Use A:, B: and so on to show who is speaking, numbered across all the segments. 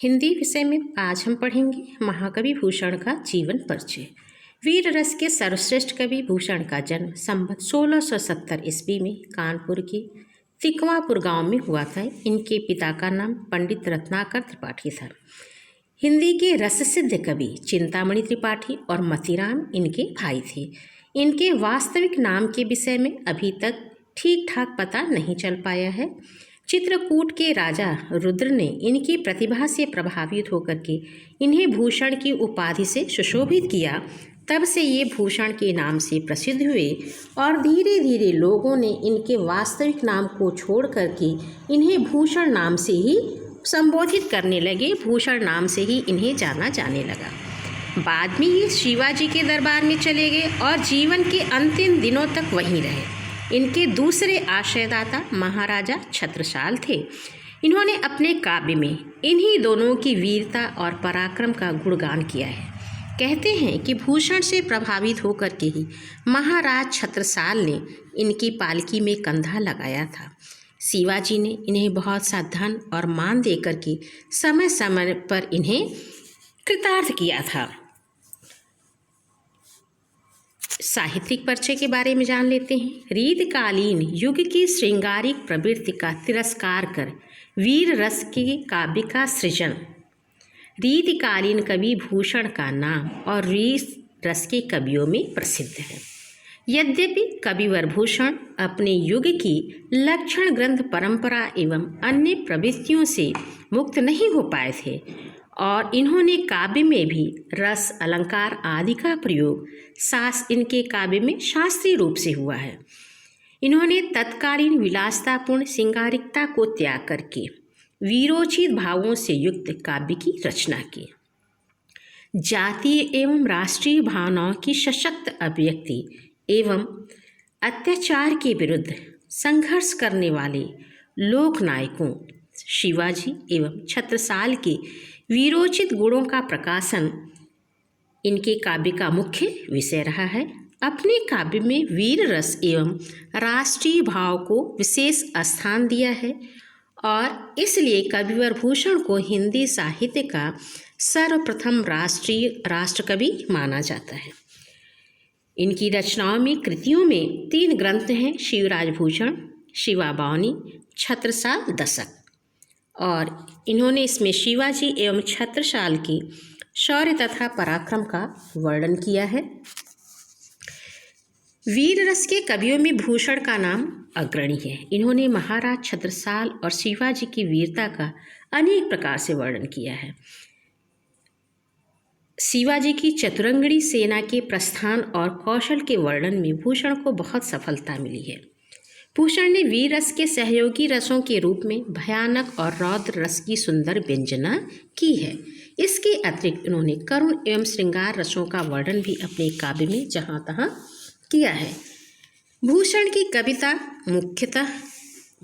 A: हिंदी विषय में आज हम पढ़ेंगे महाकवि भूषण का जीवन परिचय। वीर रस के सर्वश्रेष्ठ कवि भूषण का जन्म संवत 1670 ईस्वी में कानपुर के तिकवापुर गांव में हुआ था। इनके पिता का नाम पंडित रत्नाकर त्रिपाठी था। हिंदी के रससिद्ध कवि चिंतामणि त्रिपाठी और मतीराम इनके भाई थे। इनके वास्तविक नाम के विषय में अभी तक ठीक ठाक पता नहीं चल पाया है। चित्रकूट के राजा रुद्र ने इनकी प्रतिभा से प्रभावित होकर के इन्हें भूषण की उपाधि से सुशोभित किया। तब से ये भूषण के नाम से प्रसिद्ध हुए और धीरे धीरे लोगों ने इनके वास्तविक नाम को छोड़ करके इन्हें भूषण नाम से ही संबोधित करने लगे। भूषण नाम से ही इन्हें जाना जाने लगा। बाद में ये शिवाजी के दरबार में चले गए और जीवन के अंतिम दिनों तक वहीं रहे। इनके दूसरे आश्रयदाता महाराजा छत्रसाल थे। इन्होंने अपने काव्य में इन्हीं दोनों की वीरता और पराक्रम का गुणगान किया है। कहते हैं कि भूषण से प्रभावित होकर के ही महाराज छत्रसाल ने इनकी पालकी में कंधा लगाया था। शिवाजी ने इन्हें बहुत सा धन और मान देकर के समय समय पर इन्हें कृतार्थ किया था। साहित्यिक परिचय के बारे में जान लेते हैं। रीतकालीन युग की श्रृंगारिक प्रवृत्ति का तिरस्कार कर वीर रस के काव्य का सृजन। रीतकालीन कवि भूषण का नाम और वीर रस के कवियों में प्रसिद्ध है। यद्यपि कविवर भूषण अपने युग की लक्षण ग्रंथ परंपरा एवं अन्य प्रवृत्तियों से मुक्त नहीं हो पाए थे और इन्होंने काव्य में भी रस अलंकार आदि का प्रयोग इनके काव्य में शास्त्रीय रूप से हुआ है। इन्होंने तत्कालीन विलासतापूर्ण श्रृंगारिकता को त्याग करके वीरोचित भावों से युक्त काव्य की रचना की। जातीय एवं राष्ट्रीय भावनाओं की सशक्त अभिव्यक्ति एवं अत्याचार के विरुद्ध संघर्ष करने वाले लोक नायकों शिवाजी एवं छत्रसाल के वीरोचित गुणों का प्रकाशन इनके काव्य का मुख्य विषय रहा है। अपने काव्य में वीर रस एवं राष्ट्रीय भाव को विशेष स्थान दिया है और इसलिए कविवर भूषण को हिंदी साहित्य का सर्वप्रथम राष्ट्रकवि माना जाता है। इनकी रचनाओं में कृतियों में 3 ग्रंथ हैं: शिवराज भूषण, शिवाबावनी, छत्रसाल दशक। और इन्होंने इसमें शिवाजी एवं छत्रसाल की शौर्य तथा पराक्रम का वर्णन किया है। वीर रस के कवियों में भूषण का नाम अग्रणी है। इन्होंने महाराज छत्रसाल और शिवाजी की वीरता का अनेक प्रकार से वर्णन किया है। शिवाजी की चतुरंगणी सेना के प्रस्थान और कौशल के वर्णन में भूषण को बहुत सफलता मिली है। भूषण ने वीर रस के सहयोगी रसों के रूप में भयानक और रौद्र रस की सुंदर व्यंजना की है। इसके अतिरिक्त उन्होंने करुण एवं श्रृंगार रसों का वर्णन भी अपने काव्य में जहाँ तहाँ किया है। भूषण की कविता मुख्यतः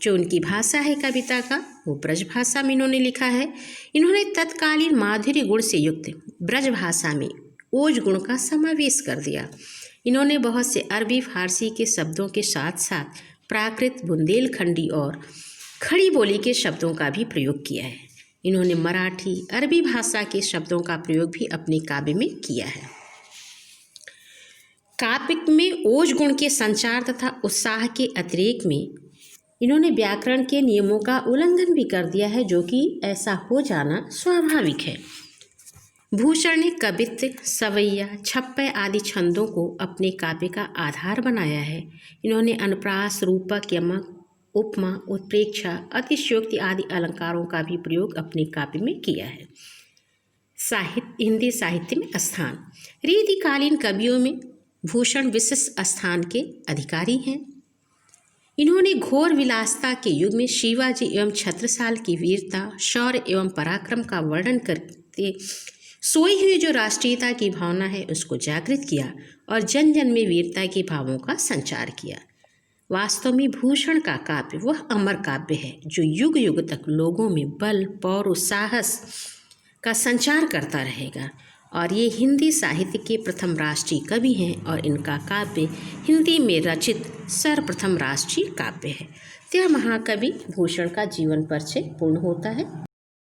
A: जो उनकी भाषा है कविता का वो ब्रज भाषा में इन्होंने लिखा है। इन्होंने तत्कालीन माधुर्य गुण से युक्त ब्रज भाषा में ओज गुण का समावेश कर दिया। इन्होंने बहुत से अरबी फारसी के शब्दों के साथ साथ प्राकृत, बुंदेलखंडी और खड़ी बोली के शब्दों का भी प्रयोग किया है। इन्होंने मराठी, अरबी भाषा के शब्दों का प्रयोग भी अपने काव्य में किया है। काव्य में ओज गुण के संचार तथा उत्साह के अतिरेक में इन्होंने व्याकरण के नियमों का उल्लंघन भी कर दिया है, जो कि ऐसा हो जाना स्वाभाविक है। भूषण ने कवित्व, सवैया, छप्पय आदि छंदों को अपने काव्य का आधार बनाया है। इन्होंने अनुप्रास, रूपक, यमक, उपमा, उत्प्रेक्षा, अतिशयोक्ति आदि अलंकारों का भी प्रयोग अपने काव्य में किया है। हिंदी साहित्य में स्थान। रीतिकालीन कवियों में भूषण विशिष्ट स्थान के अधिकारी हैं। इन्होंने घोर विलासता के युग में शिवाजी एवं छत्रसाल की वीरता, शौर्य एवं पराक्रम का वर्णन करते सोई हुई जो राष्ट्रीयता की भावना है उसको जागृत किया और जन जन में वीरता के भावों का संचार किया। वास्तव में भूषण का काव्य वह अमर काव्य है जो युग युग तक लोगों में बल, पौरुष, साहस का संचार करता रहेगा और ये हिंदी साहित्य के प्रथम राष्ट्रीय कवि हैं और इनका काव्य हिंदी में रचित सर्वप्रथम राष्ट्रीय काव्य है। तो यह महाकवि भूषण का जीवन परिचय पूर्ण होता है।